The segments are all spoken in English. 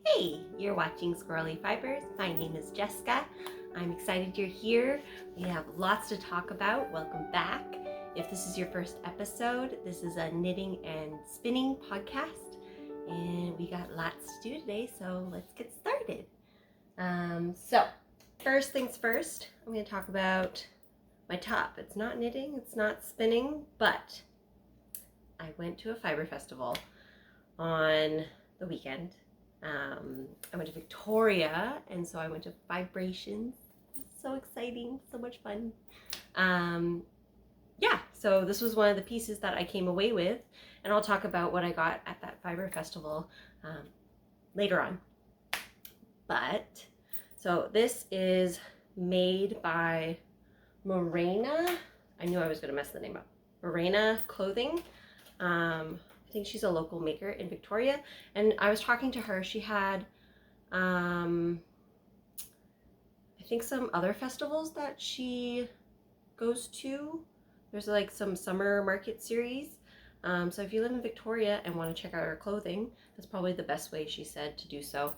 Hey, you're watching Squirrelly Fibres. My name is Jessica. I'm excited you're here. We have lots to talk about. Welcome back. If this is your first episode, this is a knitting and spinning podcast, and we got lots to do today, so let's get started. So first things first, I'm going to talk about my top. It's not knitting, it's not spinning, but I went to a fiber festival on the weekend. I went to Victoria, and so I went to Fibrations. So exciting, so much fun. Yeah, so this was one of the pieces that I came away with, and I'll talk about what I got at that fiber festival later on. But, so this is made by Morena. I knew I was going to mess the name up. Morena Clothing. I think she's a local maker in Victoria, and I was talking to her. She had I think some other festivals that she goes to. There's like some summer market series, so if you live in Victoria and want to check out her clothing, that's probably the best way, she said, to do so,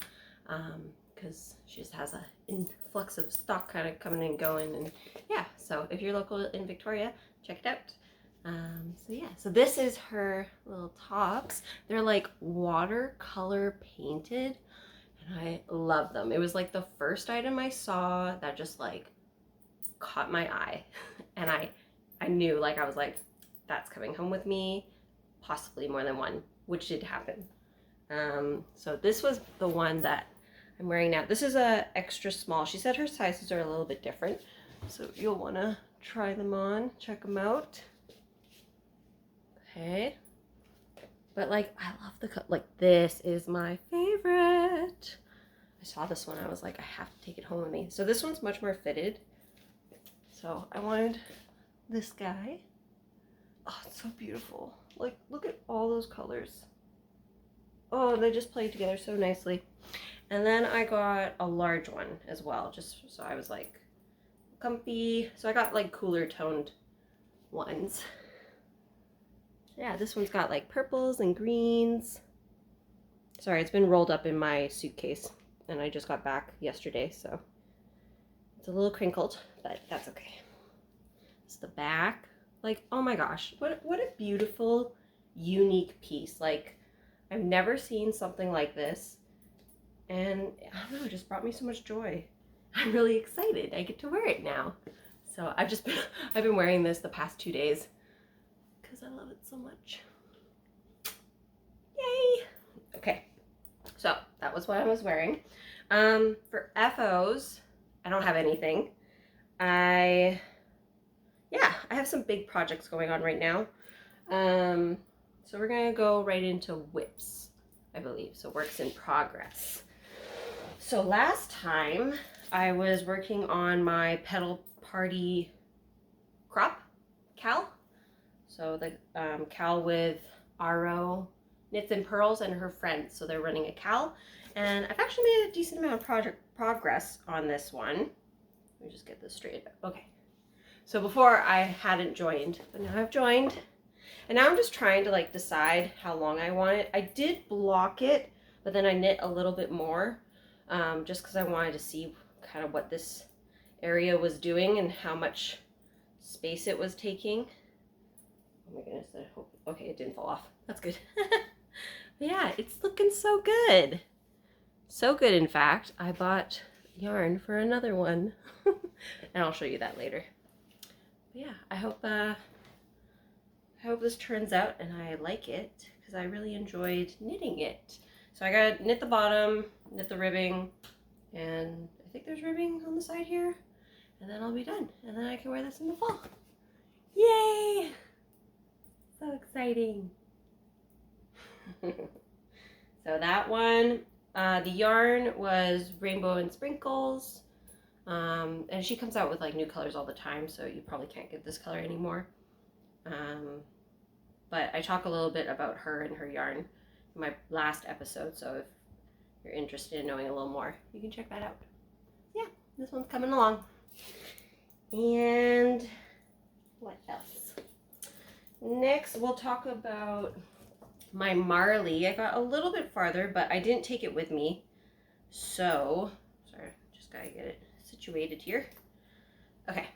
because she just has an influx of stock kind of coming and going. And yeah, so if you're local in Victoria, check it out. So yeah, so this is her little tops. They're like watercolor painted, and I love them. It was like the first item I saw that just like caught my eye, and I knew, like, I was like, that's coming home with me, possibly more than one, which did happen. So this was the one that I'm wearing now. This is a extra small. She said her sizes are a little bit different, so you'll want to try them on, check them out. Okay, but like, I love the cut. Like, this is my favorite. I saw this one, I was like, I have to take it home with me. So this one's much more fitted, so I wanted this guy. Oh, it's so beautiful. Like, look at all those colors. Oh, they just played together so nicely. And then I got a large one as well, just so I was like comfy. So I got like cooler toned ones. Yeah, this one's got like purples and greens. Sorry, it's been rolled up in my suitcase, and I just got back yesterday, so it's a little crinkled, but that's okay. It's the back. Like, oh my gosh, what a beautiful, unique piece. Like, I've never seen something like this, and I don't know, it just brought me so much joy. I'm really excited. I get to wear it now. So I've been wearing this the past 2 days, I love it so much. Yay! Okay, so that was what I was wearing. For FOs, I don't have anything. I have some big projects going on right now. So we're gonna go right into whips, I believe. So works in progress. So last time I was working on my pedal party crop cowl. So the cowl with Aro Knits and Pearls and her friends. So they're running a cowl, and I've actually made a decent amount of progress on this one. Let me just get this straight. Okay. So before I hadn't joined, but now I've joined, and now I'm just trying to like decide how long I want it. I did block it, but then I knit a little bit more, just because I wanted to see kind of what this area was doing and how much space it was taking. Oh my goodness, I hope, okay, it didn't fall off. That's good. But yeah, it's looking so good. So good, in fact. I bought yarn for another one. And I'll show you that later. But yeah, I hope this turns out and I like it, because I really enjoyed knitting it. So I gotta knit the bottom, knit the ribbing, and I think there's ribbing on the side here. And then I'll be done. And then I can wear this in the fall. Yay! So exciting. So that one, the yarn was Rainbow and Sprinkles, and she comes out with like new colors all the time, so you probably can't get this color anymore. But I talk a little bit about her and her yarn in my last episode, so if you're interested in knowing a little more, you can check that out. Yeah, this one's coming along. And what else? Next, we'll talk about my Marley. I got a little bit farther, but I didn't take it with me. So, sorry, just gotta get it situated here. Okay.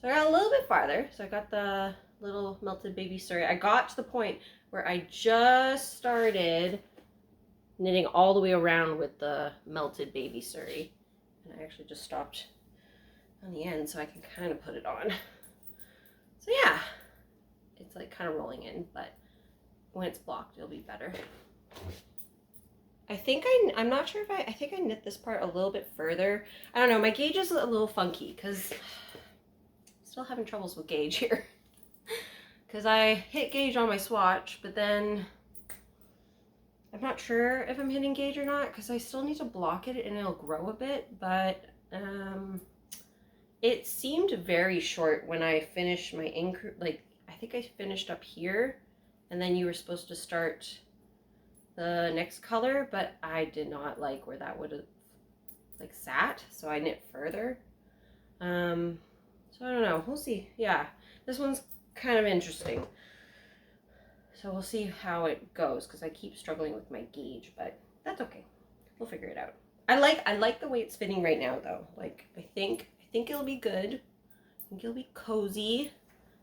So I got a little bit farther. So I got the little melted baby story. I got to the point where I just started knitting all the way around with the melted baby surrey. And I actually just stopped on the end so I can kind of put it on. So yeah, it's like kind of rolling in, but when it's blocked, it'll be better. I think I'm not sure if I think I knit this part a little bit further. I don't know, my gauge is a little funky because still having troubles with gauge here. Because I hit gauge on my swatch, but then I'm not sure if I'm hitting gauge or not because I still need to block it and it'll grow a bit, but it seemed very short when I finished my like I think I finished up here and then you were supposed to start the next color, but I did not like where that would have like sat, so I knit further. So I don't know, we'll see. Yeah, this one's kind of interesting. So we'll see how it goes because I keep struggling with my gauge, but that's okay. We'll figure it out. I like the way it's fitting right now though. Like I think it'll be good. I think it'll be cozy.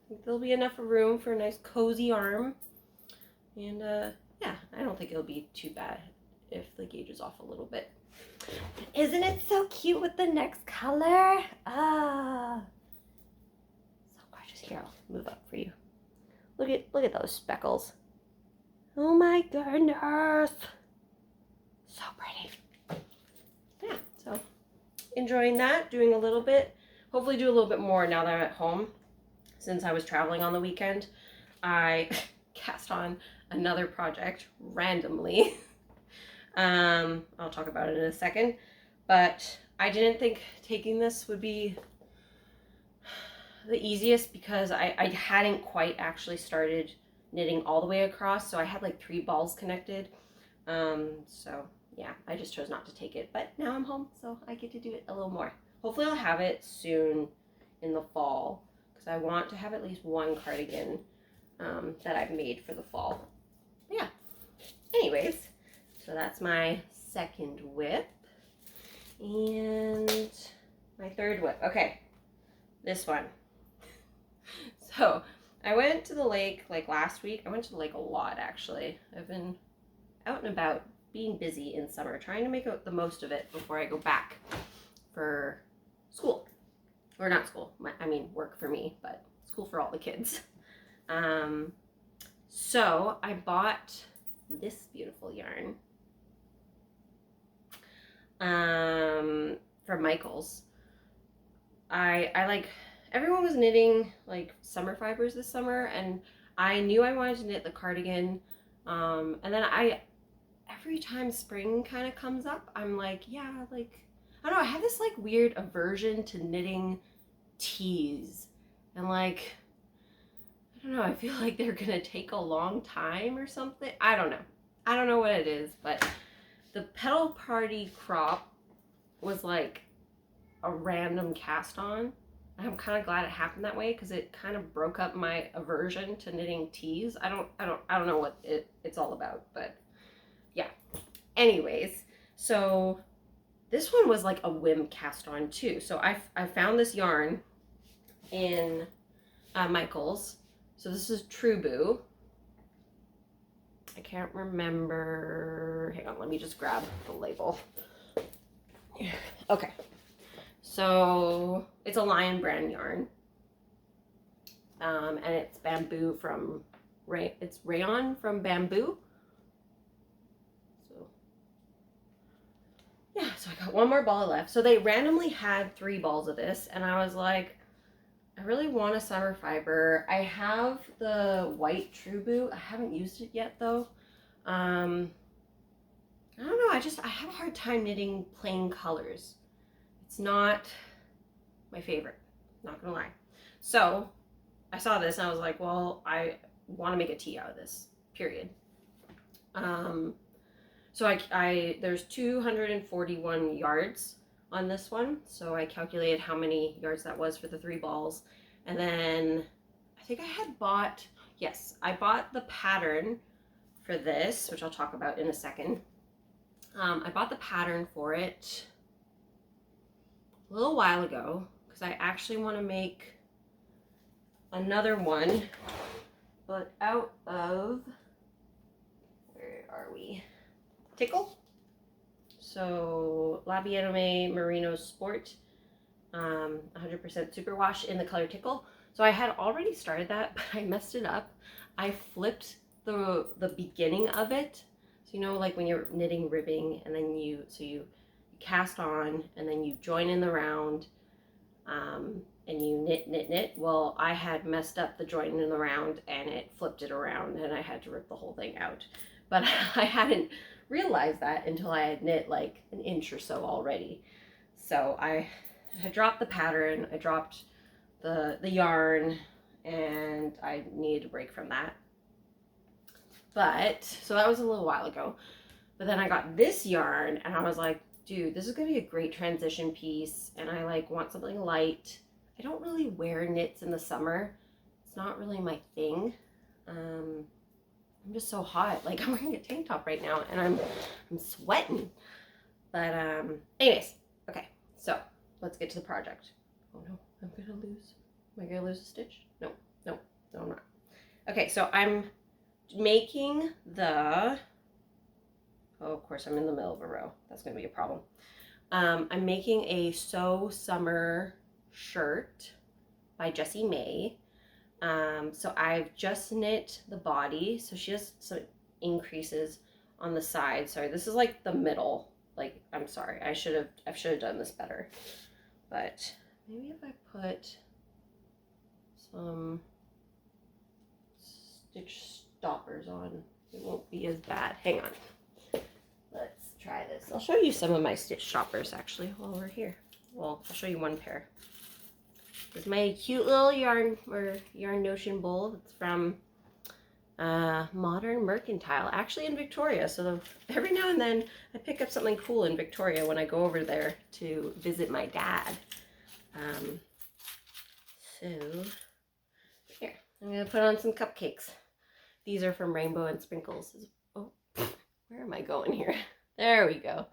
I think there'll be enough room for a nice cozy arm. And yeah, I don't think it'll be too bad if the gauge is off a little bit. Isn't it so cute with the next color? Ah, so gorgeous. Here, I'll move up for you. Look at those speckles. Oh my goodness. So pretty. Yeah, so enjoying that, doing a little bit. Hopefully do a little bit more now that I'm at home. Since I was traveling on the weekend, I cast on another project randomly. I'll talk about it in a second, but I didn't think taking this would be the easiest because I hadn't quite actually started knitting all the way across, so I had like 3 balls connected. So yeah, I just chose not to take it, but now I'm home, so I get to do it a little more. Hopefully I'll have it soon in the fall because I want to have at least one cardigan that I've made for the fall. Yeah. Anyways, so that's my second whip. And my third whip. Okay, this one. So I went to the lake like last week. I went to the lake a lot actually. I've been out and about being busy in summer, trying to make the most of it before I go back for school. Or not school, I mean work for me, but school for all the kids. So I bought this beautiful yarn from Michaels. I like, everyone was knitting like summer fibers this summer, and I knew I wanted to knit the cardigan, and then every time spring kind of comes up, I'm like, yeah, like, I don't know, I have this like weird aversion to knitting tees, and like, I don't know, I feel like they're gonna take a long time or something. I don't know what it is, but the Petal Party crop was like a random cast on. I'm kind of glad it happened that way because it kind of broke up my aversion to knitting tees. I don't know what it's all about, but yeah. Anyways, so this one was like a whim cast on too. So I found this yarn in Michaels. So this is Truboo. I can't remember. Hang on, let me just grab the label. Okay. So it's a Lion brand yarn. And it's bamboo from, it's rayon from bamboo. So yeah, so I got one more ball left. So they randomly had 3 balls of this, and I was like, I really want a summer fiber. I have the white Truboo. I haven't used it yet though. I don't know, I have a hard time knitting plain colors. It's not my favorite, not gonna lie. So I saw this and I was like, well, I want to make a tee out of this, period. So there's 241 yards on this one, so I calculated how many yards that was for the 3 balls, and then I think I had bought, yes, I bought the pattern for this, which I'll talk about in a second. I bought the pattern for it a little while ago because I actually want to make another one, but out of, where are we? Tickle. So Labienome Merino Sport, 100% superwash in the color Tickle. So I had already started that, but I messed it up. I flipped the beginning of it. So you know, like when you're knitting ribbing, and then you cast on, and then you join in the round, and you knit. Well, I had messed up the join in the round, and it flipped it around, and I had to rip the whole thing out. But I hadn't realized that until I had knit like an inch or so already. So I had dropped the pattern, I dropped the yarn, and I needed a break from that. But so that was a little while ago. But then I got this yarn, and I was like, dude, this is gonna be a great transition piece, and I like want something light. I don't really wear knits in the summer. It's not really my thing. I'm just so hot. Like, I'm wearing a tank top right now, and I'm sweating. But anyways, okay. So let's get to the project. Oh no, I'm gonna lose. Am I gonna lose a stitch? No, I'm not. Okay, so I'm making the. Oh, of course, I'm in the middle of a row. That's gonna be a problem. I'm making a So Summer shirt by Jessie May. So I've just knit the body, so she has some increases on the side. Sorry, this is like the middle. Like, I'm sorry, I should have done this better. But maybe if I put some stitch stoppers on, it won't be as bad. Hang on. Let's try this. I'll show you some of my stitch stoppers actually while we're here. Well, I'll show you one pair. This is my cute little yarn notion bowl. It's from Modern Mercantile, actually in Victoria. So every now and then I pick up something cool in Victoria when I go over there to visit my dad. So here, I'm gonna put on some cupcakes. These are from Rainbow and Sprinkles. Oh, where am I going here? There we go.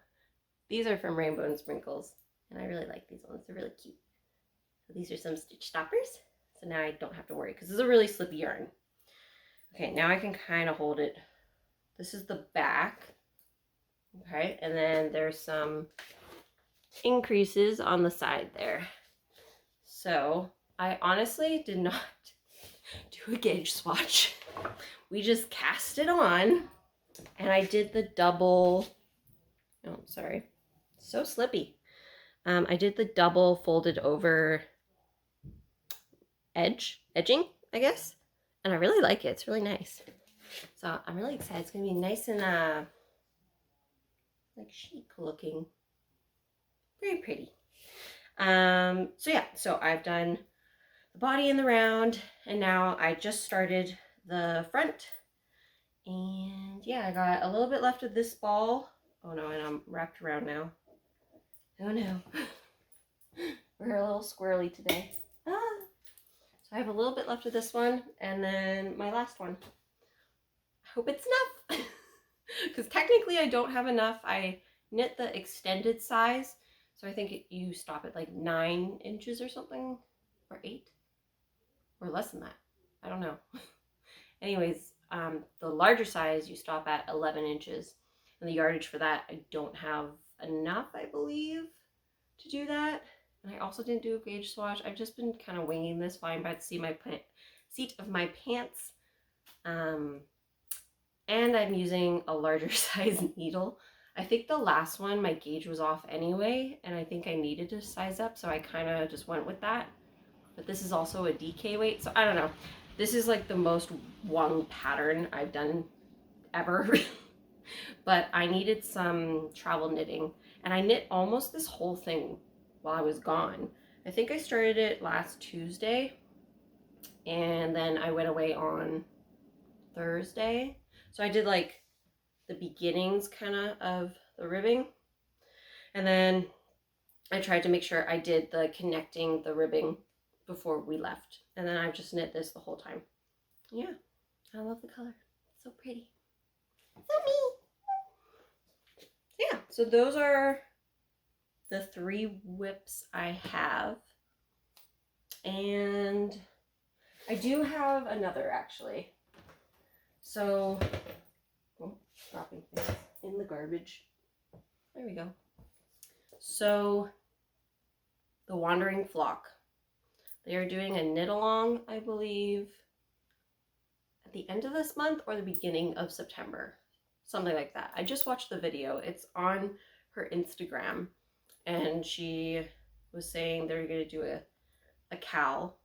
These are from Rainbow and Sprinkles, and I really like these ones. They're really cute. So these are some stitch stoppers. So now I don't have to worry because this is a really slippy yarn. Okay, now I can kind of hold it. This is the back. Okay, and then there's some increases on the side there. So I honestly did not do a gauge swatch. We just cast it on, and I did the double. Oh, sorry, so slippy. I did the double folded over edging, I guess, and I really like it. It's really nice. So I'm really excited. It's gonna be nice and like chic looking, very pretty. So yeah, so I've done the body and the round, and now I just started the front. And yeah, I got a little bit left of this ball. Oh no, and I'm wrapped around now. Oh no. We're a little squirrely today. So I have a little bit left of this one, and then my last one. I hope it's enough. Because technically I don't have enough. I knit the extended size. So I think you stop at like 9 inches or something. Or 8. Or less than that. I don't know. Anyways, the larger size you stop at 11 inches. And the yardage for that, I don't have enough, I believe, to do that. And I also didn't do a gauge swatch. I've just been kind of winging this, flying by the seat of my pants. And I'm using a larger size needle. I think the last one, my gauge was off anyway, and I think I needed to size up, so I kind of just went with that. But this is also a DK weight, so I don't know. This is like the most wung pattern I've done ever. But I needed some travel knitting, and I knit almost this whole thing while I was gone. I think I started it last Tuesday, and then I went away on Thursday. So I did like the beginnings kind of the ribbing, and then I tried to make sure I did the connecting the ribbing before we left, and then I've just knit this the whole time. Yeah, I love the color. It's so pretty. So me. Yeah, so those are the 3 whips I have. And I do have another actually. So, oh, dropping things in the garbage. There we go. So, the Wandering Flock. They are doing a knit along, I believe, at the end of this month or the beginning of September. Something like that. I just watched the video. It's on her Instagram. And she was saying they're going to do a cowl.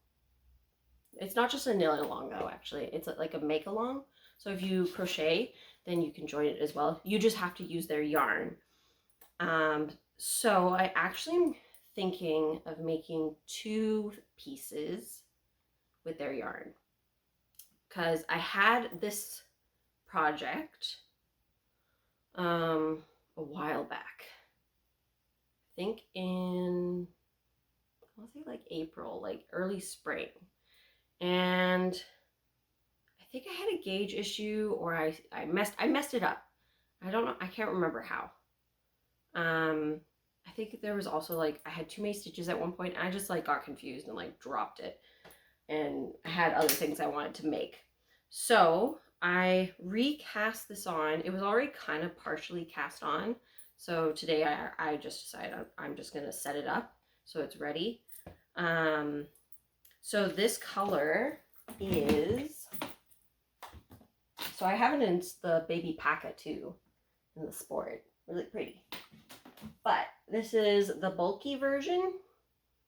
It's not just a knit along though, actually. It's like a make along. So if you crochet, then you can join it as well. You just have to use their yarn. So I actually am thinking of making 2 pieces with their yarn. Because I had this project a while back. I think in, I want to say like April, like early spring. And I think I had a gauge issue, or I messed it up. I don't know, I can't remember how. I think there was also like, I had too many stitches at one point, and I just like got confused and like dropped it. And I had other things I wanted to make. So I recast this on. It was already kind of partially cast on. So today I just decided I'm just going to set it up so it's ready. So this color is, so I have it in the baby packet too, in the sport. Really pretty. But this is the bulky version.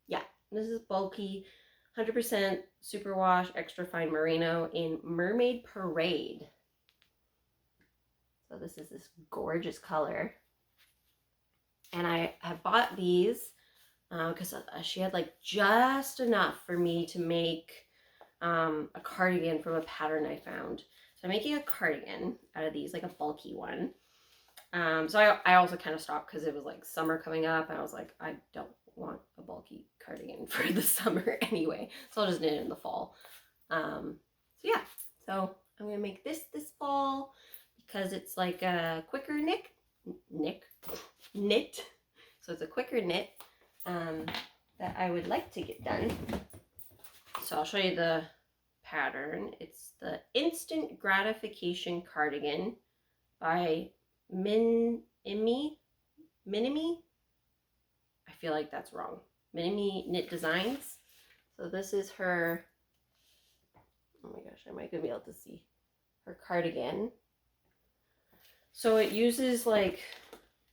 Yeah, this is bulky, 100% superwash, extra fine merino in Mermaid Parade. So this is this gorgeous color. And I have bought these because she had like just enough for me to make a cardigan from a pattern I found. So I'm making a cardigan out of these, like a bulky one. So I also kind of stopped because it was like summer coming up, and I was like, I don't want a bulky cardigan for the summer anyway. So I'll just knit it in the fall. So yeah, so I'm gonna make this fall because it's like a quicker knit. So it's a quicker knit that I would like to get done. So I'll show you the pattern. It's the Instant Gratification Cardigan by Minimi. I feel like that's wrong. Minimi Knit Designs. So this is her, oh my gosh, I might be able to see her cardigan. So it uses like,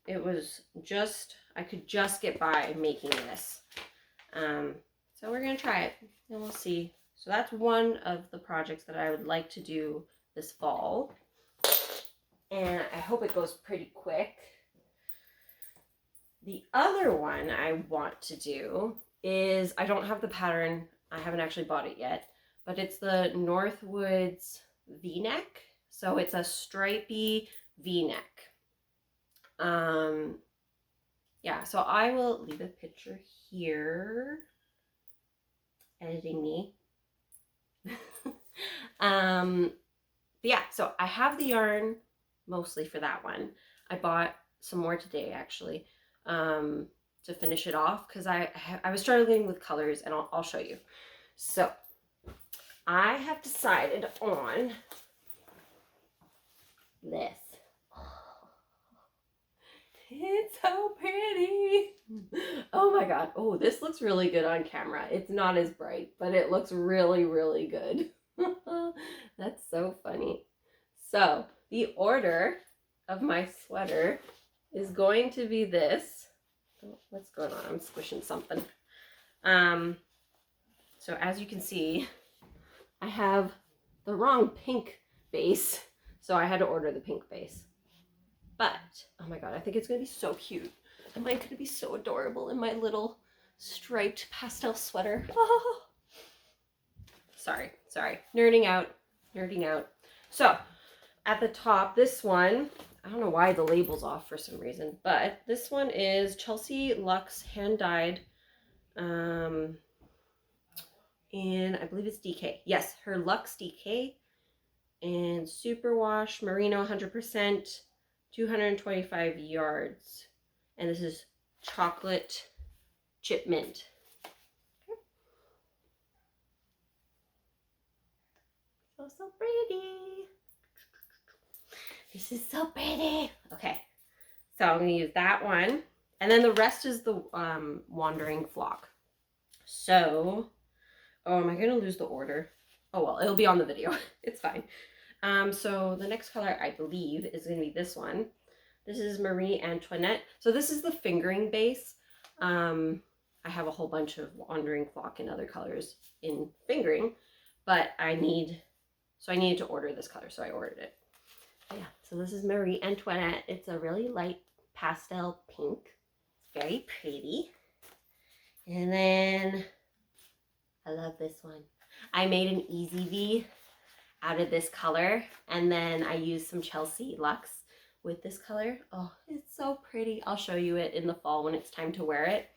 it was just, I could just get by making this. So we're gonna try it and we'll see. So that's one of the projects that I would like to do this fall. And I hope it goes pretty quick. The other one I want to do is, I don't have the pattern, I haven't actually bought it yet, but it's the Northwoods V-neck. So it's a stripy V-neck. Yeah, so I will leave a picture here. Editing me. Yeah, so I have the yarn mostly for that one. I bought some more today actually to finish it off because I was struggling with colors, and I'll show you. So I have decided on this. It's so pretty. Oh my god. Oh, this looks really good on camera. It's not as bright, but it looks really, really good. That's so funny. So the order of my sweater is going to be this. Oh, what's going on? I'm squishing something. So as you can see, I have the wrong pink base, so I had to order the pink base. But, oh my god, I think it's going to be so cute. Am I going to be so adorable in my little striped pastel sweater? Oh. Sorry. Nerding out. So, at the top, this one, I don't know why the label's off for some reason, but this one is Chelsea Luxe hand-dyed in, I believe it's DK. Yes, her Luxe DK and superwash merino 100%. 225 yards. And this is chocolate chip mint. So pretty. This is so pretty. Okay, so I'm gonna use that one. And then the rest is the wandering flock. So, oh, am I gonna lose the order? Oh well, it'll be on the video. It's fine. So the next color I believe is gonna be this one. This is Marie Antoinette. So this is the fingering base. I have a whole bunch of wandering flock in other colors in fingering, but I needed to order this color, so I ordered it. Yeah, so this is Marie Antoinette. It's a really light pastel pink. It's very pretty. And then I love this one. I made an Easy V out of this color, and then I used some Chelsea Luxe with this color. Oh, it's so pretty. I'll show you it in the fall when it's time to wear it.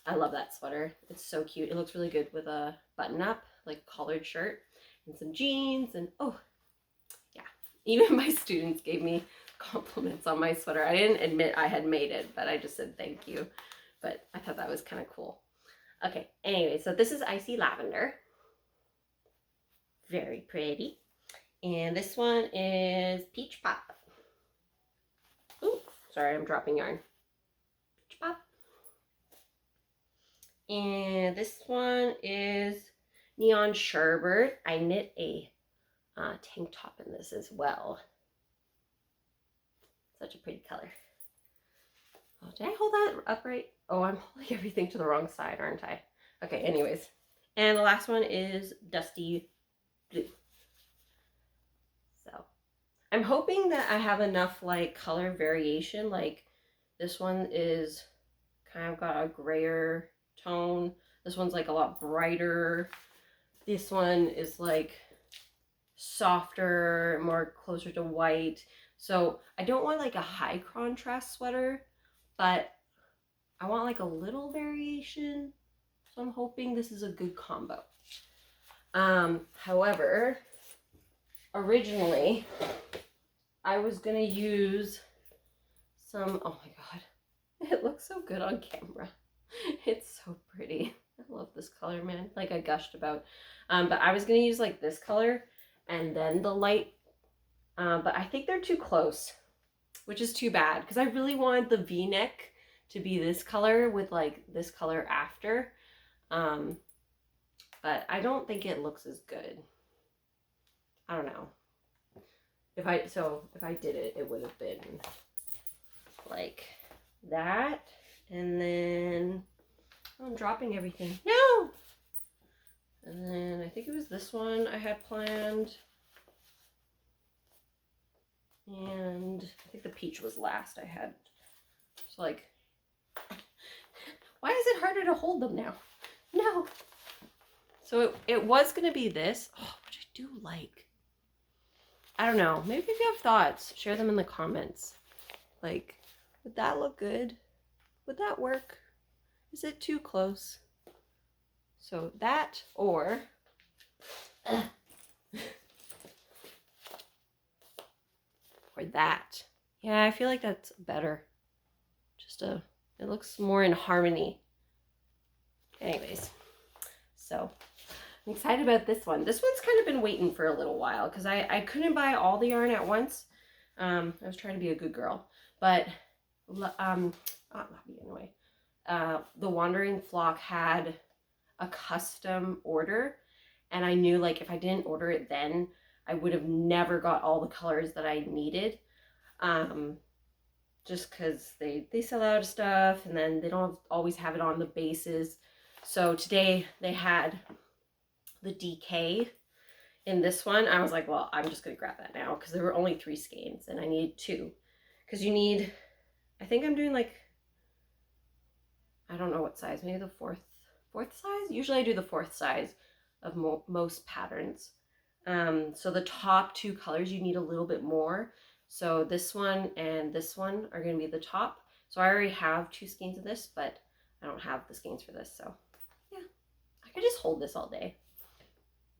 I love that sweater. It's so cute. It looks really good with a button up, like collared shirt, and some jeans, and oh, yeah. Even my students gave me compliments on my sweater. I didn't admit I had made it, but I just said thank you. But I thought that was kind of cool. Okay, anyway, so this is Icy Lavender. Very pretty. And this one is Peach Pop. Ooh, sorry, I'm dropping yarn. Peach Pop. And this one is Neon Sherbert. I knit a tank top in this as well. Such a pretty color. Oh, did I hold that upright? Oh, I'm holding everything to the wrong side, aren't I? Okay, anyways. And the last one is Dusty Blue. So I'm hoping that I have enough like color variation. Like this one is kind of got a grayer tone. This one's like a lot brighter. This one is like softer, more closer to white. So I don't want like a high contrast sweater, but I want like a little variation. So I'm hoping this is a good combo. However, originally I was gonna use some, oh my god, it looks so good on camera. It's so pretty. I love this color, man. Like I gushed about. But I was gonna use like this color and then the light, but I think they're too close, which is too bad because I really wanted the V-neck to be this color with like this color after. But I don't think it looks as good. I don't know. If I did it, it would have been like that. And then I'm dropping everything. No! And then I think it was this one I had planned. And I think the peach was last I had. So like, why is it harder to hold them now? No. So it was going to be this, which I do like. I don't know. Maybe if you have thoughts, share them in the comments. Like, would that look good? Would that work? Is it too close? So that or that. Yeah, I feel like that's better. It looks more in harmony. Anyways, so I'm excited about this one. This one's kind of been waiting for a little while because I couldn't buy all the yarn at once. I was trying to be a good girl, but anyway, the Wandering Flock had a custom order, and I knew like if I didn't order it then, I would have never got all the colors that I needed. Just because they sell out of stuff and then they don't always have it on the bases. So today they had the DK in this one. I was like, well, I'm just going to grab that now because there were only 3 skeins and I needed 2. Because you need, I think I'm doing like, I don't know what size, maybe the fourth size? Usually I do the 4th size of most patterns. So the top 2 colors, you need a little bit more. So this one and this one are going to be the top. So I already have 2 skeins of this, but I don't have the skeins for this. So yeah, I could just hold this all day.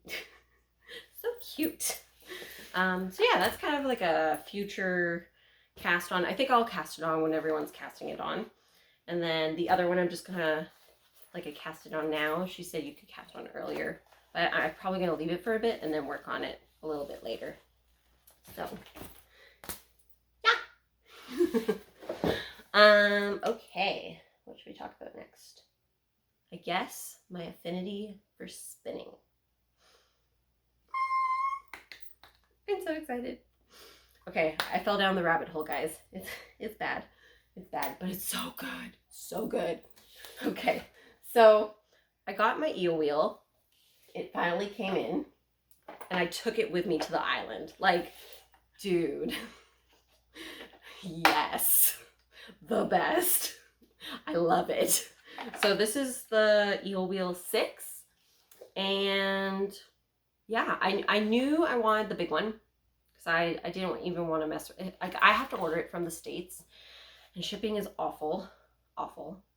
So cute. So yeah, that's kind of like a future cast on. I think I'll cast it on when everyone's casting it on. And then the other one I'm just gonna, like, I cast it on now. She said you could cast on earlier. But I'm probably gonna leave it for a bit and then work on it a little bit later. So, yeah. Okay. What should we talk about next? I guess my affinity for spinning. I'm so excited. Okay, I fell down the rabbit hole, guys. It's bad. It's bad, but it's so good. So good. Okay, so I got my eel wheel. It finally came in, and I took it with me to the island. Like, dude. Yes. The best. I love it. So this is the eel wheel 6, and yeah, I knew I wanted the big one because I didn't even want to mess with it. Like, I have to order it from the States, and shipping is awful,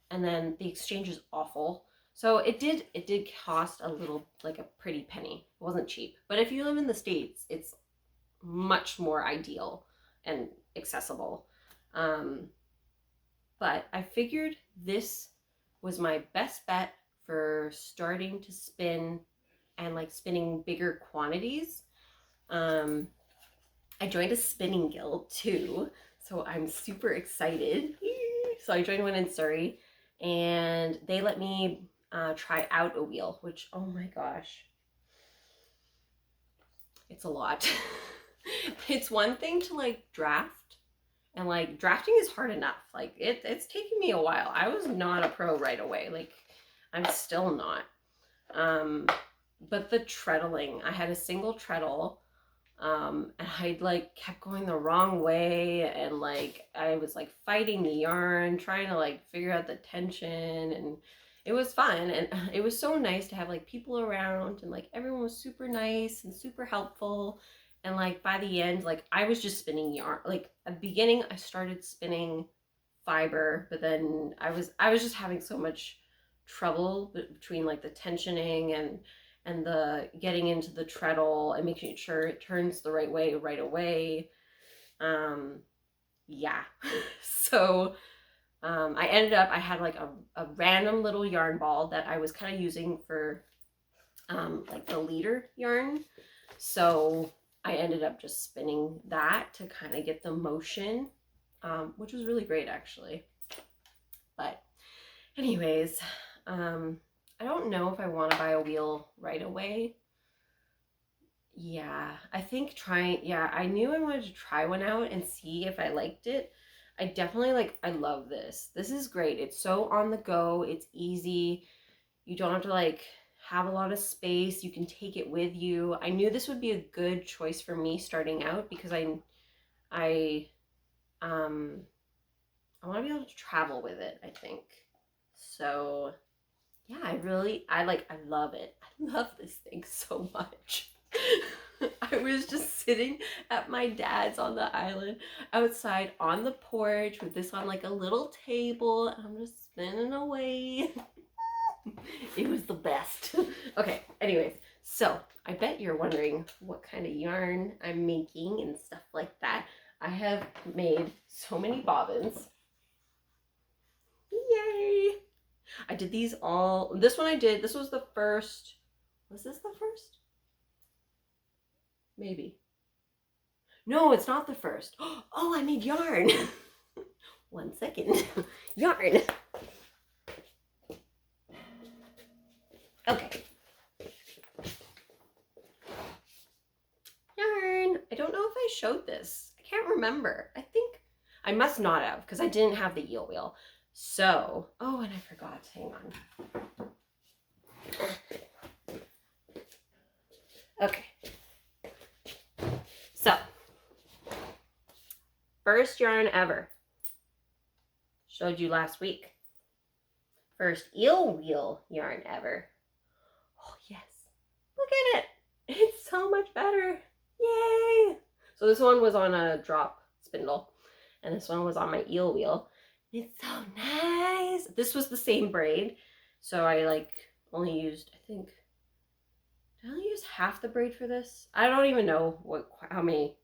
and then the exchange is awful. So it did cost a little, like, a pretty penny. It wasn't cheap, but if you live in the States, it's much more ideal and accessible. But I figured this was my best bet for starting to spin and, like, spinning bigger quantities. I joined a spinning guild too, so I'm super excited. So I joined one in Surrey, and they let me try out a wheel, which, oh my gosh, it's a lot. It's one thing to, like, draft, and, like, drafting is hard enough. Like, it's taken me a while. I was not a pro right away. Like, I'm still not. But the treadling, I had a single treadle, and I, like, kept going the wrong way, and, like, I was, like, fighting the yarn, trying to, like, figure out the tension, and it was fun, and it was so nice to have, like, people around, and, like, everyone was super nice and super helpful. And, like, by the end, like, I was just spinning yarn. Like, at the beginning, I started spinning fiber, but then I was just having so much trouble between, like, the tensioning and the getting into the treadle and making sure it turns the right way right away. Yeah. So I ended up, I had, like, a random little yarn ball that I was kind of using for like, the leader yarn. So I ended up just spinning that to kind of get the motion, which was really great, actually. But anyways, I don't know if I want to buy a wheel right away. Yeah, I think I knew I wanted to try one out and see if I liked it. I definitely, like, I love this. This is great. It's so on the go. It's easy. You don't have to, like, have a lot of space. You can take it with you. I knew this would be a good choice for me starting out because I want to be able to travel with it, I think. So yeah, I love it. I love this thing so much. I was just sitting at my dad's on the island outside on the porch with this on, like, a little table, and I'm just spinning away. It was the best. Okay, anyways, so I bet you're wondering what kind of yarn I'm making and stuff like that. I have made so many bobbins. Yay! I did these all. This one I did. This was the first. Was this the first? Maybe. No, it's not the first. Oh, I made yarn. 1 second. Yarn. Okay. Yarn. I don't know if I showed this. I can't remember. I think I must not have because I didn't have the eel wheel. So, oh, and I forgot. Hang on. Okay. So, first yarn ever. Showed you last week. First eel wheel yarn ever. Oh, yes. Look at it. It's so much better. Yay. So this one was on a drop spindle, and this one was on my eel wheel. It's so nice. This was the same braid, so I, like, only used, I think, did I only use half the braid for this? I don't even know how many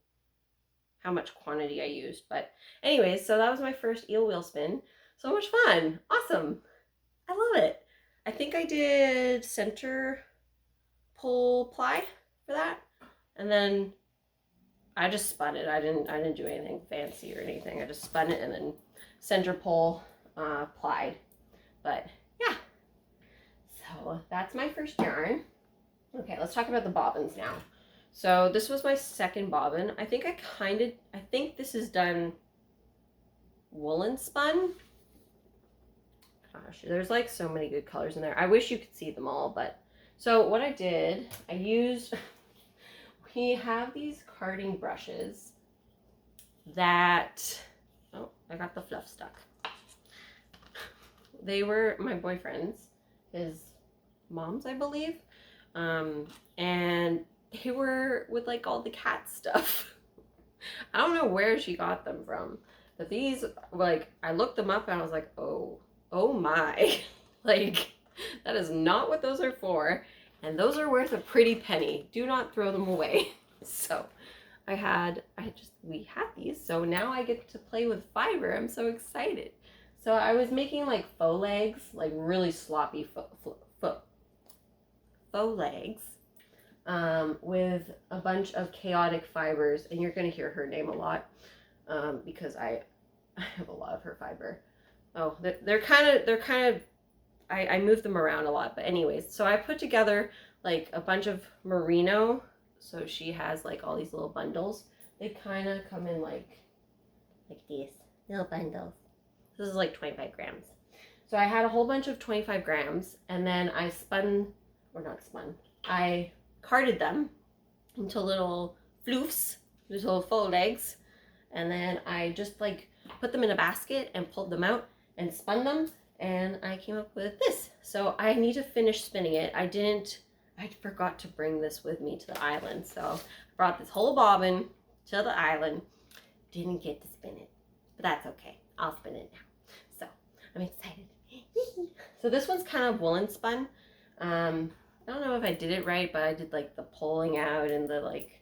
how much quantity I used. But anyways, so that was my first eel wheel spin. So much fun. Awesome. I love it. I think I did center pull ply for that. And then I just spun it. I didn't do anything fancy or anything. I just spun it and then center pull plied. But yeah. So that's my first yarn. Okay, let's talk about the bobbins now. So this was my second bobbin. I think this is done woolen spun. Gosh, there's like so many good colors in there. I wish you could see them all, but so what I did, I used, we have these carding brushes that, oh, I got the fluff stuck. They were my boyfriend's, his mom's, I believe. And they were with like all the cat stuff. I don't know where she got them from, but these, like, I looked them up and I was like, oh my, like, that is not what those are for. And those are worth a pretty penny. Do not throw them away. So we had these. So now I get to play with fiber. I'm so excited. So I was making like faux legs, like really sloppy faux legs, with a bunch of chaotic fibers. And you're going to hear her name a lot, because I have a lot of her fiber. Oh, they're kind of, I move them around a lot, but anyways, so I put together like a bunch of merino. So she has like all these little bundles. They kind of come in like these little bundles. This is like 25 grams. So I had a whole bunch of 25 grams, and then I I carded them into little floofs, little faux legs, and then I just like put them in a basket and pulled them out and spun them, and I came up with this. So I need to finish spinning it. I forgot to bring this with me to the island, so I brought this whole bobbin to the island. Didn't get to spin it, but that's okay. I'll spin it now. So I'm excited. So this one's kind of woolen spun. I don't know if I did it right, but I did like the pulling out and the like,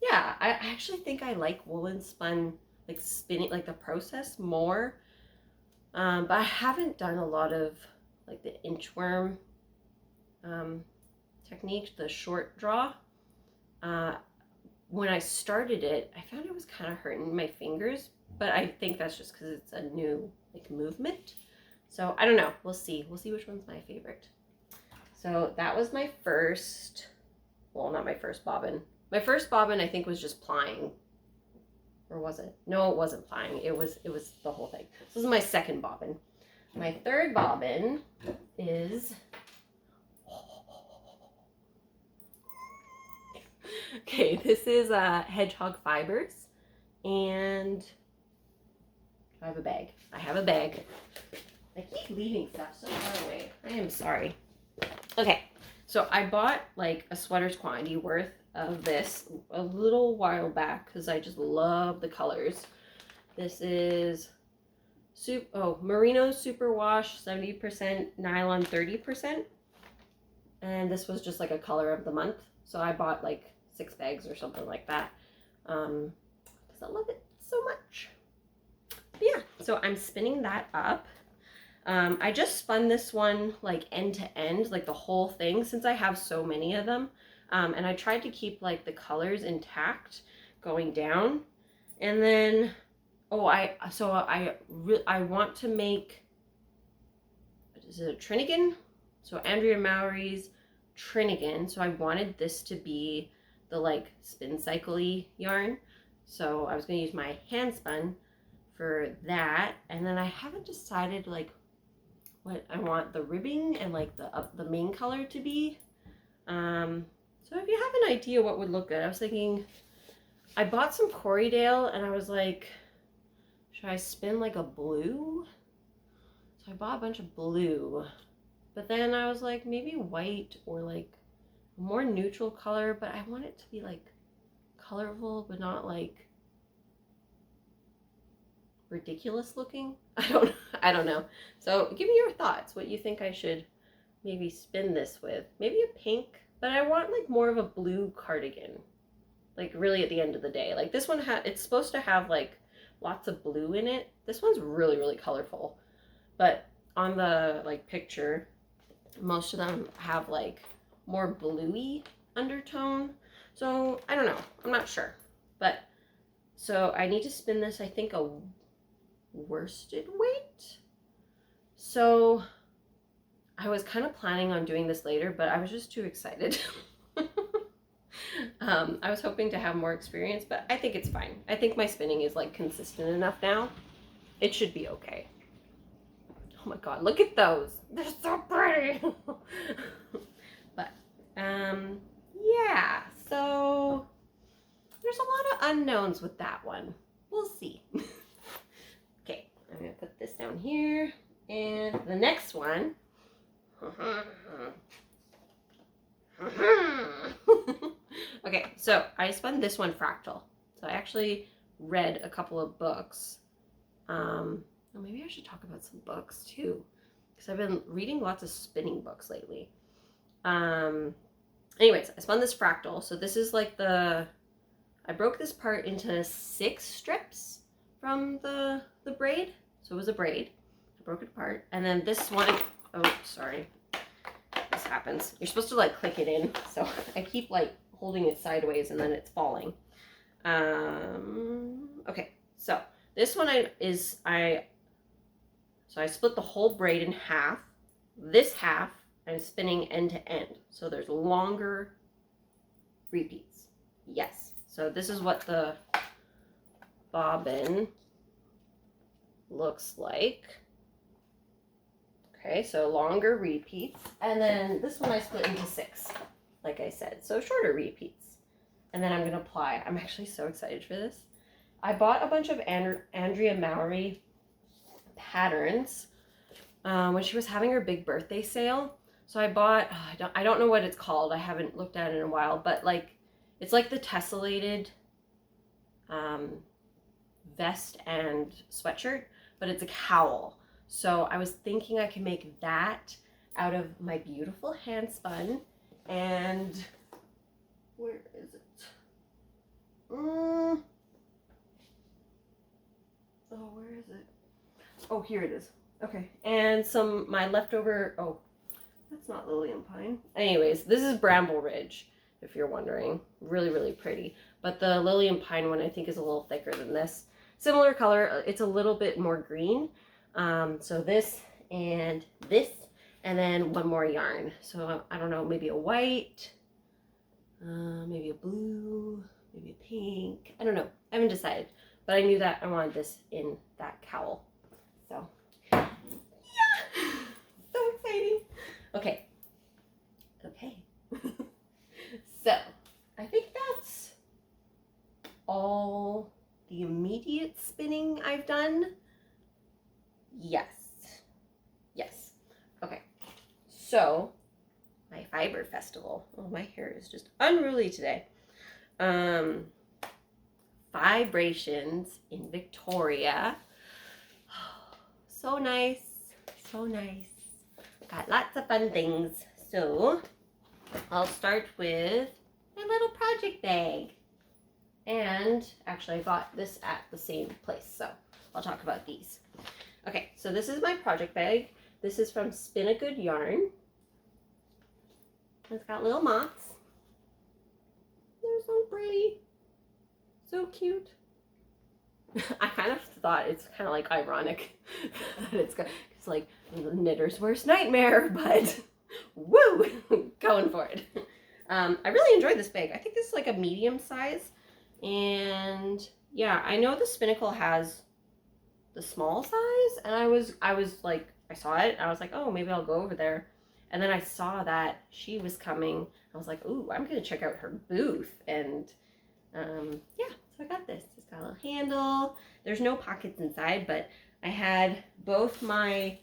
yeah, I actually think I like woolen spun, like spinning, like the process more. But I haven't done a lot of like the inchworm technique, the short draw. When I started it, I found it was kind of hurting my fingers, but I think that's just because it's a new like movement. So I don't know. We'll see. We'll see which one's my favorite. So that was my first, well, not my first bobbin. My first bobbin I think was just plying. Or was it? No, it wasn't plying. It was the whole thing. So this is my second bobbin. My third bobbin is, okay, this is Hedgehog Fibres, and I have a bag. I keep leaving stuff so far away. I am sorry. Okay, so I bought like a sweater's quantity worth of this a little while back because I just love the colors. This is merino superwash 70%, nylon 30%, and this was just like a color of the month. So I bought like 6 bags or something like that because I love it so much. But yeah, so I'm spinning that up. I just spun this one like end to end, like the whole thing, since I have so many of them. And I tried to keep like the colors intact going down. And then, I want to make, is it a Trinigan? So Andrea Mowry's Trinigan. So I wanted this to be the like spin cycle-y yarn. So I was going to use my hand spun for that. And then I haven't decided like what I want the ribbing and like the main color to be. So if you have an idea what would look good, I was thinking, I bought some Corriedale and I was like, should I spin like a blue? So I bought a bunch of blue, but then I was like, maybe white or like a more neutral color, but I want it to be like colorful, but not like ridiculous looking. I don't know. So give me your thoughts, what you think I should maybe spin this with. Maybe a pink, but I want like more of a blue cardigan. like really at the end of the day. Like this one it's supposed to have like lots of blue in it. This one's really, really colorful. But on the like picture, most of them have like more bluey undertone. So I don't know. I'm not sure. But so I need to spin this, I think, a worsted weight. So I was kind of planning on doing this later, but I was just too excited. I was hoping to have more experience, but I think it's fine. I think my spinning is like consistent enough now. It should be okay. Oh my god, look at those. They're so pretty. But yeah, so there's a lot of unknowns with that one. We'll see. Okay, I'm gonna put this down here. And the next one. Okay, so I spun this one fractal. So I actually read a couple of books. Well, maybe I should talk about some books too, because I've been reading lots of spinning books lately. Anyways, I spun this fractal. So this is like I broke this part into 6 strips from the braid. So it was a braid. I broke it apart. And then this one, oh, sorry. This happens. You're supposed to like click it in. So I keep like holding it sideways and then it's falling. Okay, so this one so I split the whole braid in half. This half I'm spinning end to end. So there's longer repeats. Yes. So this is what the bobbin looks like. Okay, so longer repeats. And then this one I split into 6, like I said. So shorter repeats. And then I'm going to apply. I'm actually so excited for this. I bought a bunch of Andrea Mowry patterns when she was having her big birthday sale. So I bought, I don't know what it's called. I haven't looked at it in a while, but like it's like the tessellated vest and sweatshirt, but it's a cowl. So I was thinking I could make that out of my beautiful hand spun. And where is it? Oh, where is it? Oh, here it is. Okay, and my leftover, oh, that's not Lillian Pine. Anyways, this is Bramble Ridge, if you're wondering. Really, really pretty. But the Lillian Pine one I think is a little thicker than this. Similar color, it's a little bit more green. So this, and then one more yarn. So I don't know, maybe a white, maybe a blue, maybe a pink. I don't know. I haven't decided. But I knew that I wanted this in that cowl. So, yeah! So exciting. Okay. So, I think that's all the immediate spinning I've done. Yes. Okay. So, my fiber festival. Oh, my hair is just unruly today. Fibrations in Victoria. So nice. Got lots of fun things. So, I'll start with my little project bag. And actually I got this at the same place, so I'll talk about these. Okay, so this is my project bag. This is from Spin a Good Yarn. It's got little moths. They're so pretty. So cute. I kind of thought it's kind of like ironic that it's like the knitter's worst nightmare, but woo, going for it. I really enjoyed this bag. I think this is like a medium size. And yeah, I know the Spinnacle has the small size, and I was like, I saw it, and I was like, oh, maybe I'll go over there. And then I saw that she was coming. I was like, ooh, I'm gonna check out her booth. And yeah, so I got this. It's got a little handle. There's no pockets inside, but I had both my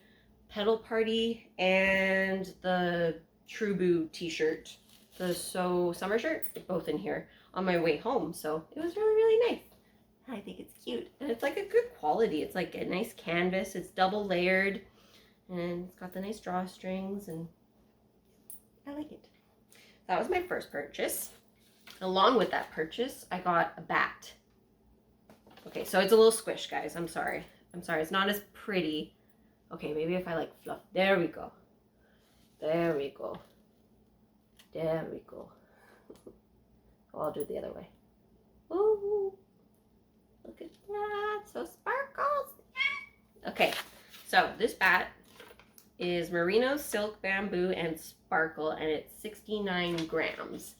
pedal party and the Truboo t-shirt, the So Summer shirt, both in here on my way home. So it was really, really nice. I think it's cute. And it's like a good quality. It's like a nice canvas. It's double layered. And it's got the nice drawstrings. And I like it. That was my first purchase. Along with that purchase, I got a bat. Okay, so it's a little squish, guys. I'm sorry. I'm sorry. It's not as pretty. Okay, maybe if I like fluff. There we go. There we go. There we go. Oh, I'll do it the other way. Ooh, look at that. So sparkles. Okay, so this bat is merino, silk, bamboo, and sparkle, and it's 69 grams.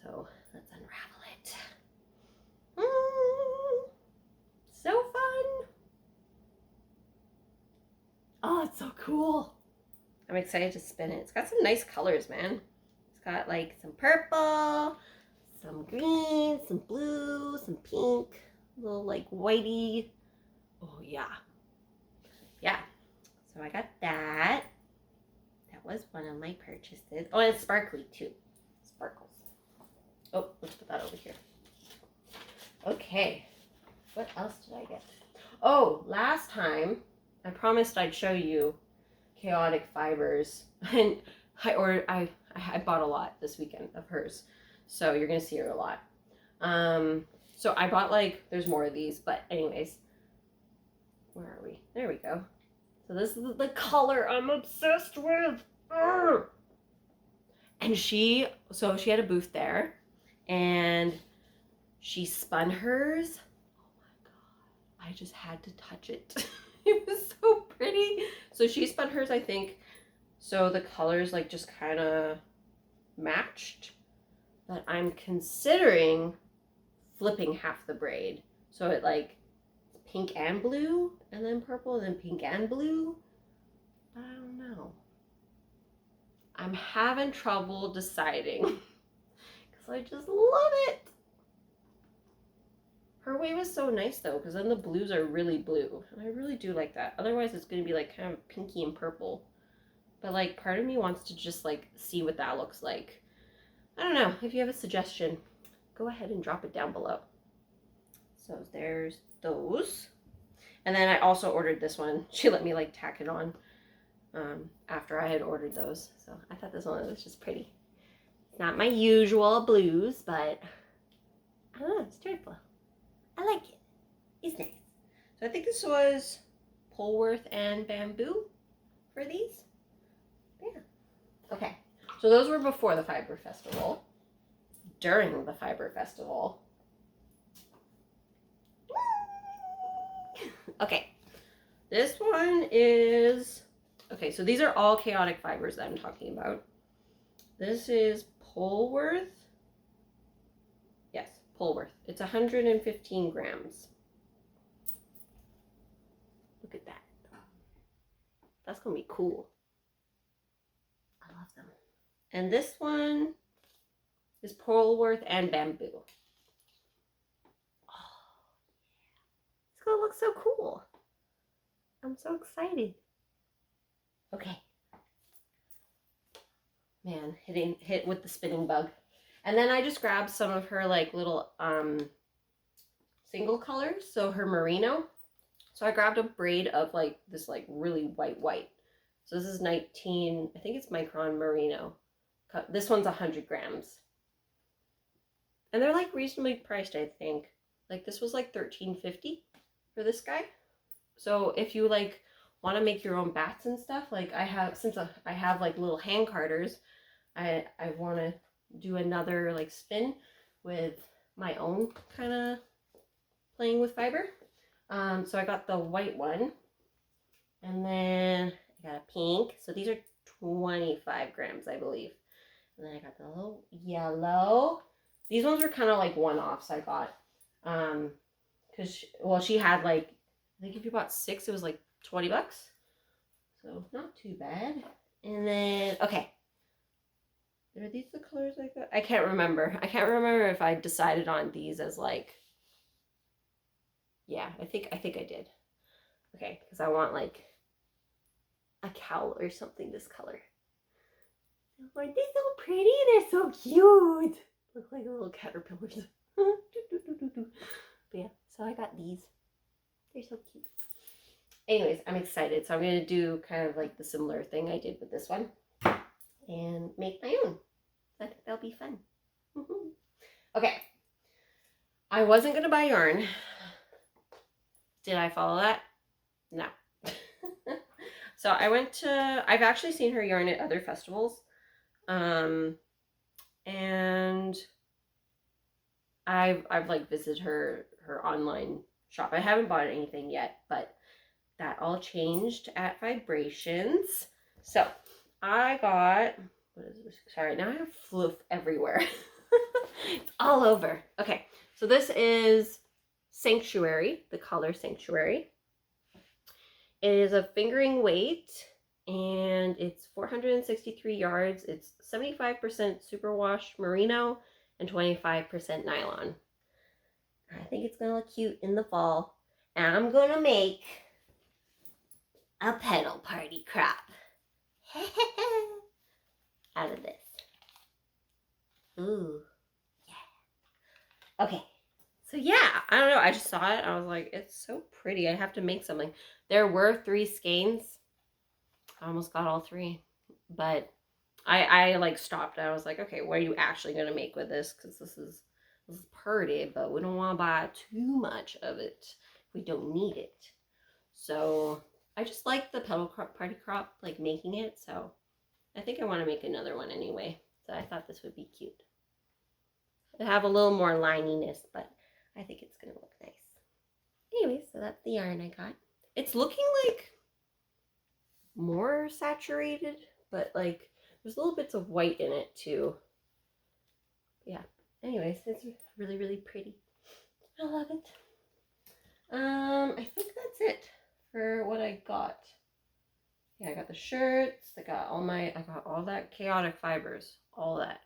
So let's unravel it. So fun. Oh, it's so cool. I'm excited to spin it. It's got some nice colors, man. It's got like some purple, some green, some blue, some pink, a little like whitey. Oh yeah. Yeah. So I got that. That was one of my purchases. Oh, and it's sparkly too. Sparkles. Oh, let's put that over here. Okay. What else did I get? Oh, last time I promised I'd show you Chaotic Fibres, and I bought a lot this weekend of hers, so you're gonna see her a lot. So I bought like, there's more of these, but anyways, where are we? There we go. So this is the color I'm obsessed with. Urgh! And she had a booth there, and she spun hers. Oh my god, I just had to touch it. It was so pretty. So she spun hers, I think, so the colors like just kind of matched. But I'm considering flipping half the braid. So it like pink and blue, and then purple, and then pink and blue. I don't know. I'm having trouble deciding because I just love it. Her wave is so nice though, because then the blues are really blue, and I really do like that. Otherwise it's going to be like kind of pinky and purple. But like part of me wants to just like see what that looks like. I don't know. If you have a suggestion, go ahead and drop it down below. So there's those. And then I also ordered this one. She let me like tack it on after I had ordered those. So I thought this one was just pretty. It's not my usual blues, but I don't know, it's joyful. I like it. It's nice. So I think this was Polworth and bamboo for these. Yeah. Okay. So those were before the Fiber Festival. During the Fiber Festival. Okay. This one is... Okay, so these are all Chaotic Fibres that I'm talking about. This is Polworth. Yes, Polworth. It's 115 grams. Look at that. That's going to be cool. I love them. And this one is Polworth and bamboo. Oh, yeah. It's going to look so cool. I'm so excited. Okay. Man, hit with the spinning bug. And then I just grabbed some of her like little single colors. So her merino. So I grabbed a braid of like this like really white. So this is 19, I think it's micron merino. This one's 100 grams. And they're like reasonably priced, I think. Like this was like $13.50 for this guy. So if you like want to make your own bats and stuff, like I have, since I have like little hand carders, I want to do another like spin with my own kind of playing with fiber. So I got the white one, and then I got a pink. So these are 25 grams, I believe. And then I got the little yellow. These ones were kind of like one-offs I got. Because, well, she had like, I think if you bought 6, it was like $20. So not too bad. And then, okay. Are these the colors like that? I can't remember. I can't remember if I decided on these as like, yeah, I think I did. Okay, because I want like a cowl or something this color. Aren't they so pretty? They're so cute. Look like little caterpillars. But yeah, so I got these. They're so cute. Anyways, I'm excited. So I'm going to do kind of like the similar thing I did with this one and make my own. I think that'll be fun. Okay. I wasn't going to buy yarn. Did I follow that? No. So I went to, I've actually seen her yarn at other festivals. And I've like visited her online shop. I haven't bought anything yet, but that all changed at Fibrations. So I got, what is this? Sorry, now I have fluff everywhere. It's all over. Okay, so this is Sanctuary, the color Sanctuary. It is a fingering weight, and it's 463 yards. It's 75% superwash merino and 25% nylon. I think it's gonna look cute in the fall. And I'm gonna make a pedal party crop out of this. Ooh, yeah. Okay, so yeah, I don't know. I just saw it. I was like, it's so pretty. I have to make something. There were 3 skeins. I almost got all 3, but I like stopped. I was like, okay, what are you actually gonna make with this? Because this is pretty, but we don't want to buy too much of it. We don't need it. So I just like the pedal party crop, like making it. So I think I want to make another one anyway. So I thought this would be cute. It'll have a little more lininess, but I think it's gonna look nice. Anyway, so that's the yarn I got. It's looking like more saturated, but like there's little bits of white in it too. Yeah. Anyways, it's really, really pretty. I love it. I think that's it for what I got. Yeah, I got the shirts. I got all that chaotic fibers. All that.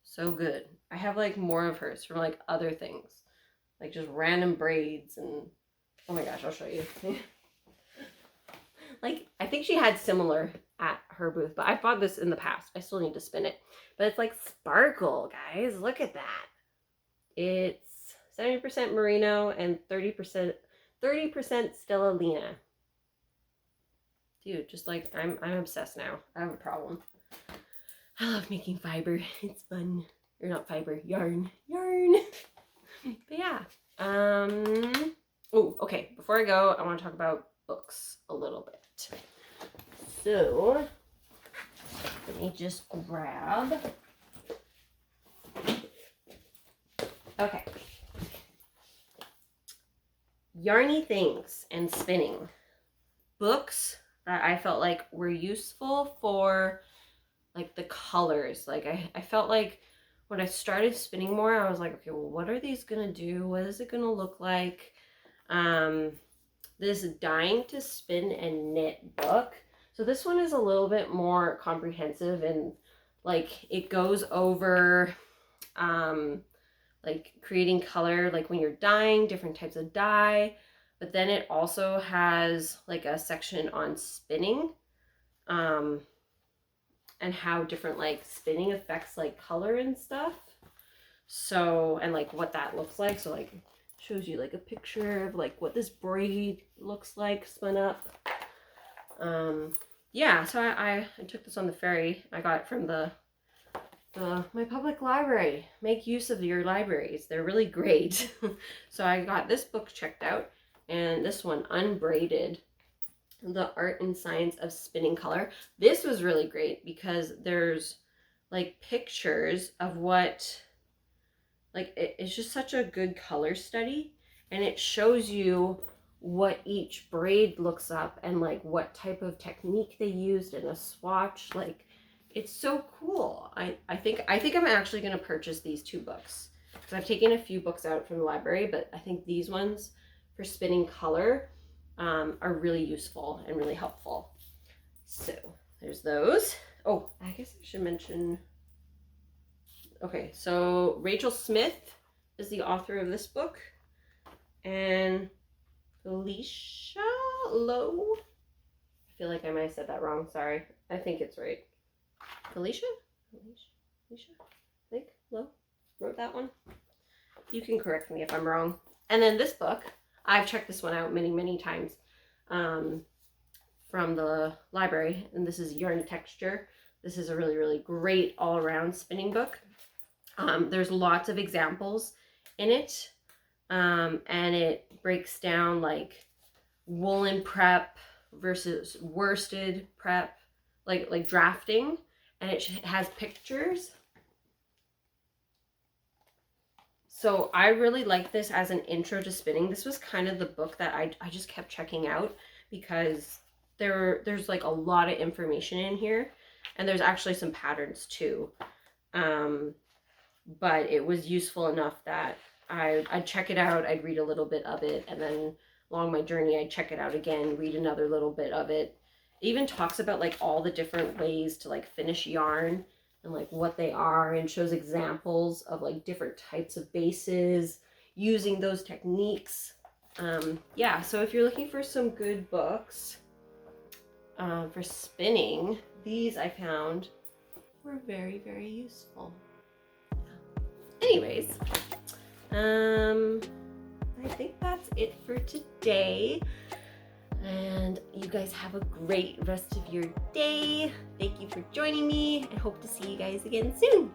So good. I have like more of hers from like other things. Like just random braids and oh my gosh, I'll show you. Like I think she had similar at her booth, but I bought this in the past. I still need to spin it. But it's like sparkle, guys. Look at that. It's 70% merino and 30% stellalina. Dude, just like I'm obsessed now. I have a problem. I love making fiber. It's fun. Or not fiber, yarn. But yeah. Oh, okay. Before I go, I want to talk about books a little bit. So let me just grab. Okay. Yarny things and spinning. Books that I felt like were useful for like the colors. Like I felt like when I started spinning more, I was like, okay, well, what are these gonna do? What is it gonna look like? This Dying to Spin and Knit book. So this one is a little bit more comprehensive and like it goes over like creating color, like when you're dyeing, different types of dye. But then it also has like a section on spinning and how different like spinning affects like color and stuff. So, and like what that looks like. So like shows you like a picture of like what this braid looks like spun up. Yeah, so I took this on the ferry. I got it from my public library. Make use of your libraries. They're really great. So I got this book checked out and this one unbraided. The Art and Science of Spinning Color. This was really great because there's like pictures of what like it's just such a good color study and it shows you what each braid looks up and like what type of technique they used in a swatch. Like it's so cool. I think I'm actually going to purchase these 2 books because I've taken a few books out from the library, but I think these ones for spinning color are really useful and really helpful. So there's those. Oh, I guess I should mention. Okay, so Rachel Smith is the author of this book, and Felicia Lowe. I feel like I might have said that wrong. Sorry. I think it's right. Felicia? I think Lowe wrote that one. You can correct me if I'm wrong. And then this book, I've checked this one out many times from the library, and this is Yarn Texture. This is a really great all-around spinning book. There's lots of examples in it, and it breaks down like woolen prep versus worsted prep, like drafting, and it has pictures. So I really like this as an intro to spinning. This was kind of the book that I just kept checking out because there's like a lot of information in here, and there's actually some patterns too. But it was useful enough that I'd check it out, I'd read a little bit of it, and then along my journey I'd check it out again, read another little bit of it. It even talks about like all the different ways to like finish yarn and like what they are, and shows examples of like different types of bases using those techniques. Yeah, so if you're looking for some good books for spinning, these I found were very, very useful. Anyways, I think that's it for today. And you guys have a great rest of your day. Thank you for joining me. I hope to see you guys again soon.